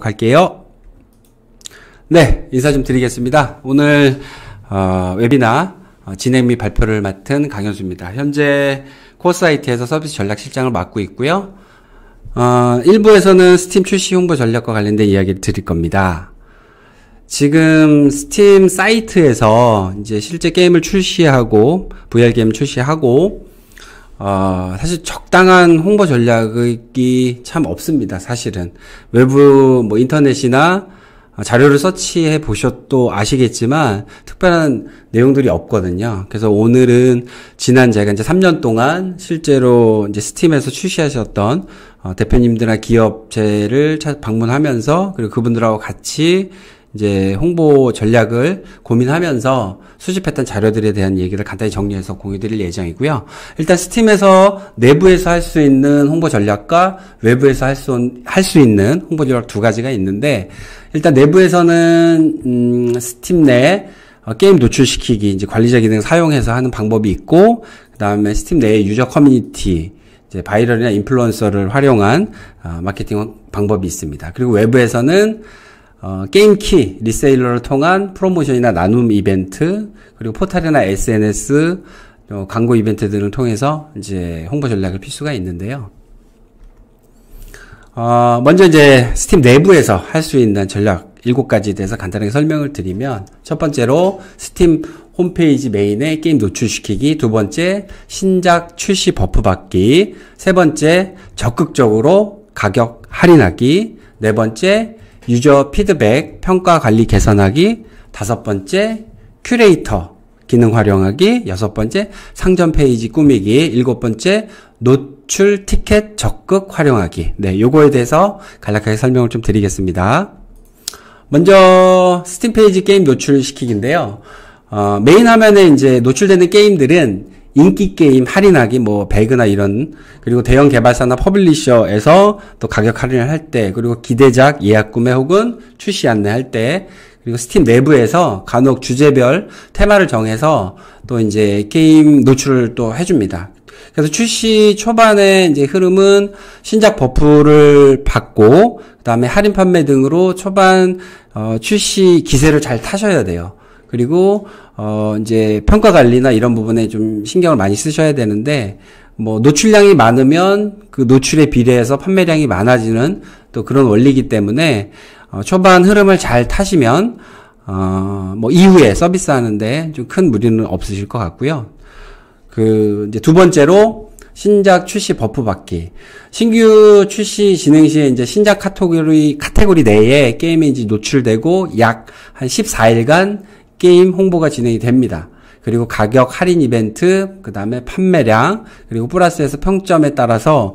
갈게요. 네, 인사 좀 드리겠습니다. 오늘 웨비나 진행 및 발표를 맡은 강현수입니다. 현재 코어사이트에서 서비스 전략 실장을 맡고 있고요. 1부에서는 스팀 출시 홍보 전략과 관련된 이야기를 드릴 겁니다. 지금 스팀 사이트에서 이제 실제 게임을 출시하고 VR 게임 출시하고 사실 적당한 홍보 전략이 참 없습니다. 사실은 외부 인터넷이나 자료를 서치해 보셔도 아시겠지만 특별한 내용들이 없거든요. 그래서 오늘은 지난 제가 이제 3년 동안 실제로 이제 스팀에서 출시하셨던 대표님들이나 기업체를 방문하면서 그리고 그분들하고 같이 이제 홍보 전략을 고민하면서 수집했던 자료들에 대한 얘기를 간단히 정리해서 공유드릴 예정이고요. 일단 스팀에서 내부에서 할 수 있는 홍보 전략과 외부에서 할 수 있는 홍보 전략 두 가지가 있는데, 일단 내부에서는 스팀 내 게임 노출시키기 이제 관리자 기능 사용해서 하는 방법이 있고, 그다음에 스팀 내에 유저 커뮤니티 이제 바이럴이나 인플루언서를 활용한 마케팅 방법이 있습니다. 그리고 외부에서는 게임 키 리세일러를 통한 프로모션이나 나눔 이벤트, 그리고 포탈이나 SNS 광고 이벤트 등을 통해서 이제 홍보 전략을 필 수가 있는데요. 먼저 이제 스팀 내부에서 할 수 있는 전략 7가지에 대해서 간단하게 설명을 드리면, 첫 번째로 스팀 홈페이지 메인에 게임 노출시키기, 두 번째 신작 출시 버프 받기, 세 번째 적극적으로 가격 할인하기, 네 번째 유저 피드백 평가 관리 개선하기, 다섯 번째 큐레이터 기능 활용하기, 여섯 번째 상점 페이지 꾸미기, 일곱 번째 노출 티켓 적극 활용하기. 네, 요거에 대해서 간략하게 설명을 좀 드리겠습니다. 먼저 스팀 페이지 게임 노출시키기인데요. 메인 화면에 이제 노출되는 게임들은 인기 게임 할인하기, 배그나 이런, 그리고 대형 개발사나 퍼블리셔에서 또 가격 할인을 할 때, 그리고 기대작 예약 구매 혹은 출시 안내할 때, 그리고 스팀 내부에서 간혹 주제별 테마를 정해서 또 이제 게임 노출을 또 해줍니다. 그래서 출시 초반에 이제 흐름은 신작 버프를 받고, 그 다음에 할인 판매 등으로 초반, 출시 기세를 잘 타셔야 돼요. 그리고 이제 평가 관리나 이런 부분에 좀 신경을 많이 쓰셔야 되는데, 노출량이 많으면 그 노출에 비례해서 판매량이 많아지는 또 그런 원리이기 때문에 초반 흐름을 잘 타시면 이후에 서비스 하는데 좀 큰 무리는 없으실 것 같고요. 이제 두 번째로 신작 출시 버프 받기. 신규 출시 진행 시에 이제 신작 카테고리 내에 게임이 이제 노출되고 약 한 14일간 게임 홍보가 진행이 됩니다. 그리고 가격 할인 이벤트, 그 다음에 판매량, 그리고 플러스에서 평점에 따라서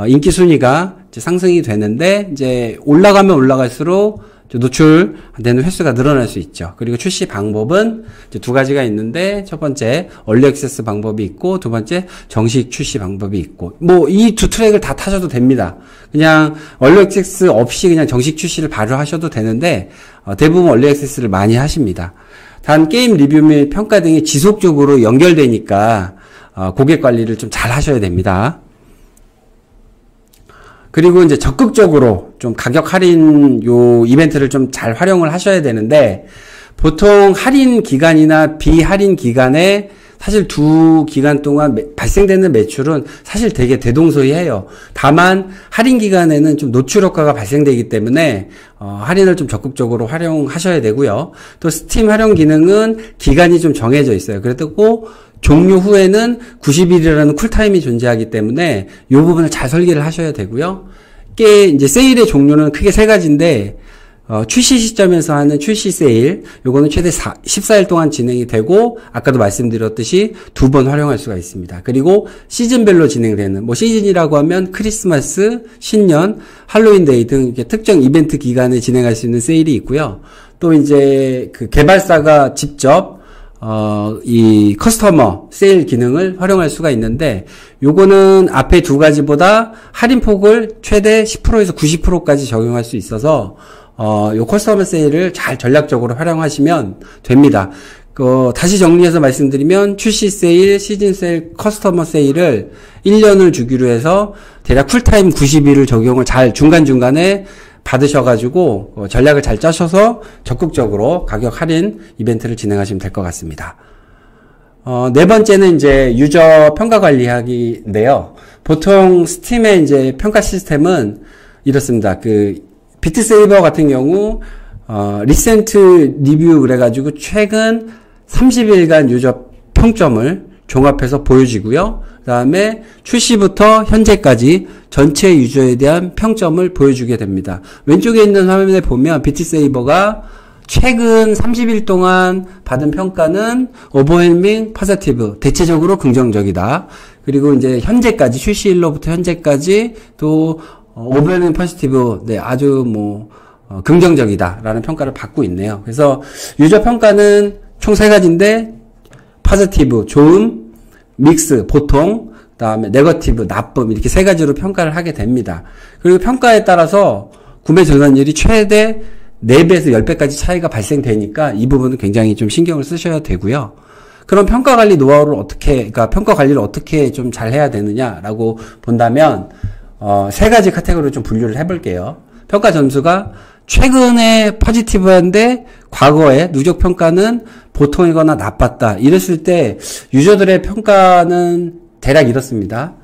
인기 순위가 이제 상승이 되는데, 이제 올라가면 올라갈수록 노출되는 횟수가 늘어날 수 있죠. 그리고 출시 방법은 이제 두 가지가 있는데, 첫 번째 얼리 액세스 방법이 있고, 두 번째 정식 출시 방법이 있고, 이 두 트랙을 다 타셔도 됩니다. 그냥 얼리 액세스 없이 그냥 정식 출시를 바로 하셔도 되는데, 대부분 얼리 액세스를 많이 하십니다. 단 게임 리뷰 및 평가 등이 지속적으로 연결되니까 고객 관리를 좀 잘 하셔야 됩니다. 그리고 이제 적극적으로 좀 가격 할인 요 이벤트를 좀 잘 활용을 하셔야 되는데, 보통 할인 기간이나 비할인 기간에 사실 두 기간 동안 발생되는 매출은 사실 되게 대동소이해요. 다만 할인 기간에는 좀 노출 효과가 발생되기 때문에 할인을 좀 적극적으로 활용하셔야 되고요. 또 스팀 활용 기능은 기간이 좀 정해져 있어요. 그리고 종료 후에는 90일이라는 쿨타임이 존재하기 때문에 이 부분을 잘 설계를 하셔야 되고요. 이제 세일의 종류는 크게 세 가지인데, 출시 시점에서 하는 출시 세일, 요거는 최대 14일 동안 진행이 되고, 아까도 말씀드렸듯이 2번 활용할 수가 있습니다. 그리고 시즌별로 진행되는, 시즌이라고 하면 크리스마스, 신년, 할로윈데이 등 이렇게 특정 이벤트 기간에 진행할 수 있는 세일이 있고요. 또 이제 그 개발사가 직접 이 커스터머 세일 기능을 활용할 수가 있는데, 요거는 앞에 두 가지보다 할인폭을 최대 10%에서 90%까지 적용할 수 있어서 요 커스터머 세일을 잘 전략적으로 활용하시면 됩니다. 다시 정리해서 말씀드리면 출시 세일, 시즌 세일, 커스터머 세일을 1년을 주기로 해서 대략 쿨타임 90일을 적용을 잘 중간중간에 받으셔가지고 전략을 잘 짜셔서 적극적으로 가격 할인 이벤트를 진행하시면 될 것 같습니다. 네 번째는 이제 유저 평가 관리하기인데요. 보통 스팀의 이제 평가 시스템은 이렇습니다. 비트세이버 같은 경우 리센트 리뷰 그래가지고 최근 30일간 유저 평점을 종합해서 보여지고요. 그 다음에 출시부터 현재까지 전체 유저에 대한 평점을 보여주게 됩니다. 왼쪽에 있는 화면에 보면 비트세이버가 최근 30일 동안 받은 평가는 overwhelming positive, 대체적으로 긍정적이다. 그리고 이제 현재까지, 출시일로부터 현재까지 또 overwhelming positive, 네, 아주 긍정적이다라는 평가를 받고 있네요. 그래서 유저 평가는 총 3가지인데 positive, 좋음, 믹스, 보통, 그다음에 네거티브, 나쁨 이렇게 3가지로 평가를 하게 됩니다. 그리고 평가에 따라서 구매 전환율이 최대 4배에서 10배까지 차이가 발생되니까 이 부분은 굉장히 좀 신경을 쓰셔야 되고요. 그럼 평가 관리 노하우를 그러니까 평가 관리를 어떻게 좀 잘 해야 되느냐라고 본다면 3가지 카테고리로 좀 분류를 해볼게요. 평가 점수가 최근에 포지티브한데 과거에 누적 평가는 보통이거나 나빴다. 이랬을 때 유저들의 평가는 대략 이렇습니다.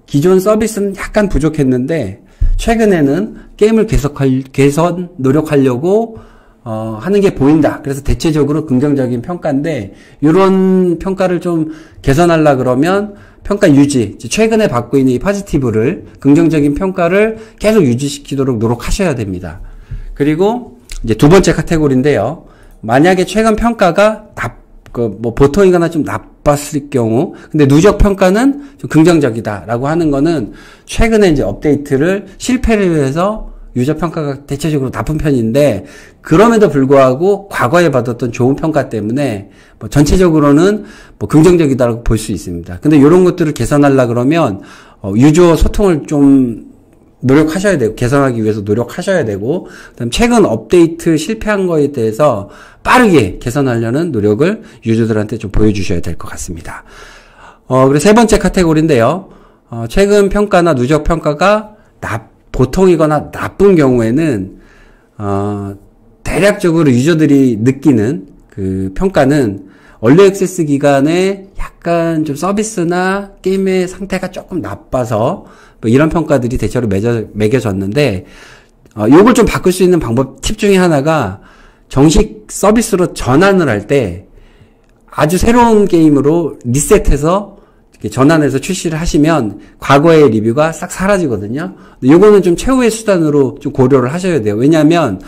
기존 서비스는 약간 부족했는데 최근에는 게임을 개선 노력하려고 하는 게 보인다. 그래서 대체적으로 긍정적인 평가인데 이런 평가를 좀 개선하려 그러면 평가 유지, 최근에 받고 있는 이 포지티브를 긍정적인 평가를 계속 유지시키도록 노력하셔야 됩니다. 그리고 이제 두 번째 카테고리인데요. 만약에 최근 평가가 보통이거나 좀 나빴을 경우, 근데 누적 평가는 좀 긍정적이다라고 하는 거는 최근에 이제 업데이트를 실패를 해서 유저 평가가 대체적으로 나쁜 편인데, 그럼에도 불구하고 과거에 받았던 좋은 평가 때문에 전체적으로는 긍정적이다라고 볼 수 있습니다. 근데 이런 것들을 개선하려 그러면 유저 소통을 좀 노력하셔야 되고, 개선하기 위해서 노력하셔야 되고, 그다음 최근 업데이트 실패한 거에 대해서 빠르게 개선하려는 노력을 유저들한테 좀 보여주셔야 될 것 같습니다. 그리고 세 번째 카테고리인데요. 최근 평가나 누적 평가가 보통이거나 나쁜 경우에는 대략적으로 유저들이 느끼는 그 평가는 얼리 액세스 기간에 약간 좀 서비스나 게임의 상태가 조금 나빠서 이런 평가들이 대체로 매겨졌는데, 요걸 좀 바꿀 수 있는 방법 팁 중에 하나가 정식 서비스로 전환을 할 때 아주 새로운 게임으로 리셋해서 전환해서 출시를 하시면 과거의 리뷰가 싹 사라지거든요. 요거는 좀 최후의 수단으로 좀 고려를 하셔야 돼요. 왜냐하면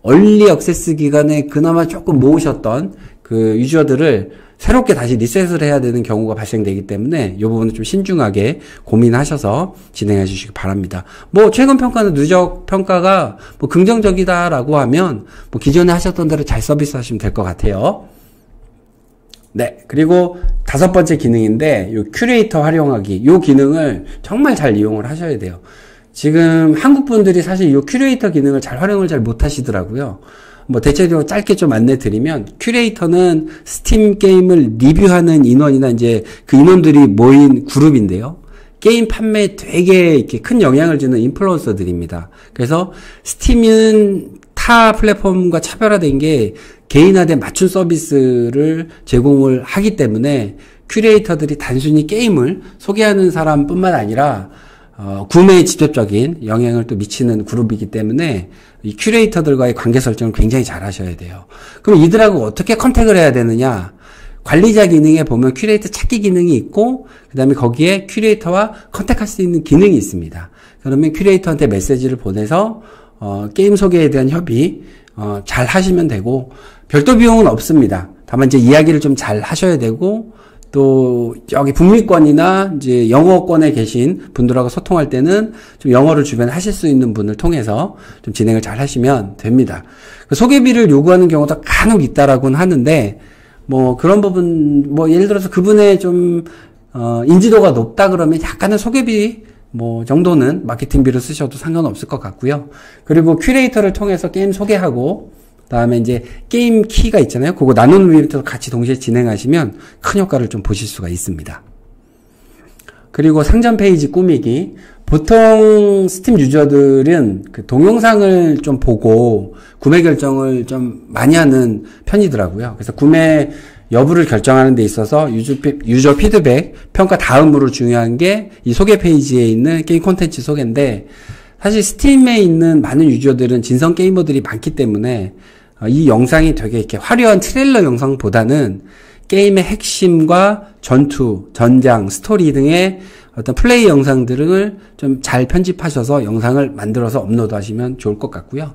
얼리 액세스 기간에 그나마 조금 모으셨던 그 유저들을 새롭게 다시 리셋을 해야 되는 경우가 발생되기 때문에 이 부분은 좀 신중하게 고민하셔서 진행해 주시기 바랍니다. 최근 평가는 누적 평가가 긍정적이다라고 하면 기존에 하셨던 대로 잘 서비스 하시면 될 것 같아요. 네. 그리고 5번째 기능인데, 요 큐레이터 활용하기. 요 기능을 정말 잘 이용을 하셔야 돼요. 지금 한국 분들이 사실 요 큐레이터 기능을 활용을 잘 못 하시더라고요. 대체적으로 짧게 좀 안내 드리면, 큐레이터는 스팀 게임을 리뷰하는 인원이나 이제 그 인원들이 모인 그룹인데요. 게임 판매에 되게 이렇게 큰 영향을 주는 인플루언서들입니다. 그래서 스팀은 타 플랫폼과 차별화된 게 개인화된 맞춤 서비스를 제공을 하기 때문에 큐레이터들이 단순히 게임을 소개하는 사람뿐만 아니라 구매에 직접적인 영향을 또 미치는 그룹이기 때문에 이 큐레이터들과의 관계 설정을 굉장히 잘 하셔야 돼요. 그럼 이들하고 어떻게 컨택을 해야 되느냐? 관리자 기능에 보면 큐레이터 찾기 기능이 있고, 그 다음에 거기에 큐레이터와 컨택할 수 있는 기능이 있습니다. 그러면 큐레이터한테 메시지를 보내서 게임 소개에 대한 협의 잘 하시면 되고, 별도 비용은 없습니다. 다만 이제 이야기를 좀 잘 하셔야 되고, 또 여기 북미권이나 이제 영어권에 계신 분들하고 소통할 때는 좀 영어를 주변에 하실 수 있는 분을 통해서 좀 진행을 잘 하시면 됩니다. 소개비를 요구하는 경우도 간혹 있다라고는 하는데, 그런 부분, 예를 들어서 그분의 좀 인지도가 높다 그러면 약간의 소개비 정도는 마케팅비로 쓰셔도 상관없을 것 같고요. 그리고 큐레이터를 통해서 게임 소개하고, 다음에 이제 게임 키가 있잖아요. 그거 나누는 이벤트도 같이 동시에 진행하시면 큰 효과를 좀 보실 수가 있습니다. 그리고 상점 페이지 꾸미기. 보통 스팀 유저들은 그 동영상을 좀 보고 구매 결정을 좀 많이 하는 편이더라고요. 그래서 구매 여부를 결정하는 데 있어서 유저 피드백, 평가 다음으로 중요한 게 이 소개 페이지에 있는 게임 콘텐츠 소개인데, 사실 스팀에 있는 많은 유저들은 진성 게이머들이 많기 때문에 이 영상이 되게 이렇게 화려한 트레일러 영상보다는 게임의 핵심과 전투, 전장, 스토리 등의 어떤 플레이 영상들을 좀 잘 편집하셔서 영상을 만들어서 업로드하시면 좋을 것 같고요.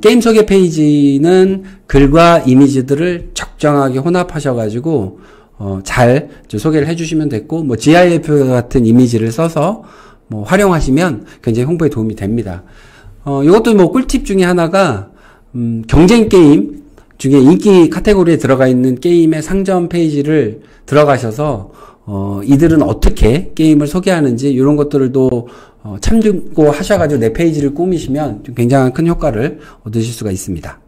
게임 소개 페이지는 글과 이미지들을 적정하게 혼합하셔가지고 잘 소개를 해주시면 됐고, 뭐 GIF 같은 이미지를 써서 뭐 활용하시면 굉장히 홍보에 도움이 됩니다. 이것도 뭐 꿀팁 중에 하나가 경쟁 게임 중에 인기 카테고리에 들어가 있는 게임의 상점 페이지를 들어가셔서 이들은 어떻게 게임을 소개하는지 이런 것들도 참고하셔가지고 내 페이지를 꾸미시면 좀 굉장한 큰 효과를 얻으실 수가 있습니다.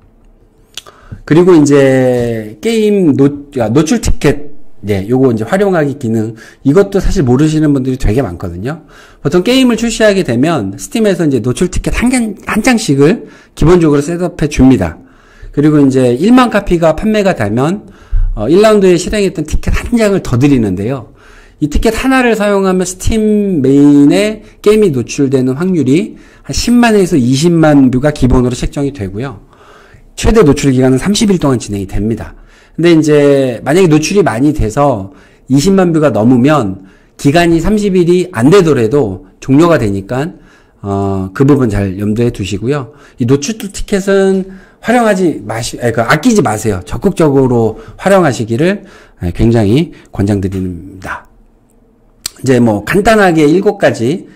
그리고 이제 게임 노출 티켓, 요거 이제 활용하기 기능, 이것도 사실 모르시는 분들이 되게 많거든요. 보통 게임을 출시하게 되면 스팀에서 이제 노출 티켓 한 장씩을 기본적으로 셋업해 줍니다. 그리고 이제 1만 카피가 판매가 되면 1라운드에 실행했던 티켓 한 장을 더 드리는데요. 이 티켓 하나를 사용하면 스팀 메인에 게임이 노출되는 확률이 한 10만에서 20만 뷰가 기본으로 책정이 되고요. 최대 노출 기간은 30일 동안 진행이 됩니다. 근데 이제 만약에 노출이 많이 돼서 20만 뷰가 넘으면 기간이 30일이 안 되더라도 종료가 되니까 그 부분 잘 염두에 두시고요. 이 노출 티켓은 아끼지 마세요. 적극적으로 활용하시기를 굉장히 권장드립니다. 이제 뭐 간단하게 7가지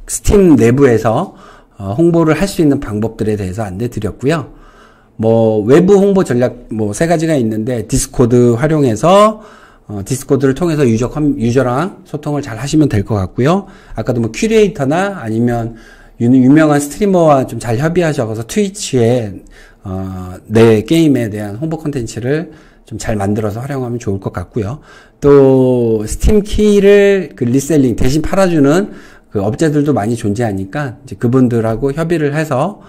스팀 내부에서 홍보를 할 수 있는 방법들에 대해서 안내 드렸고요. 뭐 외부 홍보 전략 뭐 3가지가 있는데, 디스코드 활용해서 디스코드를 통해서 유저랑 소통을 잘 하시면 될 것 같고요. 아까도 뭐 큐레이터나 아니면 유명한 스트리머와 좀 잘 협의하셔서 트위치에 내 게임에 대한 홍보 콘텐츠를 좀 잘 만들어서 활용하면 좋을 것 같고요. 또 스팀 키를 그 리셀링 대신 팔아주는 그 업체들도 많이 존재하니까 이제 그분들하고 협의를 해서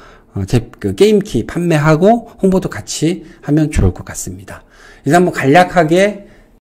그 게임 키 판매하고 홍보도 같이 하면 좋을 것 같습니다. 이상 뭐 간략하게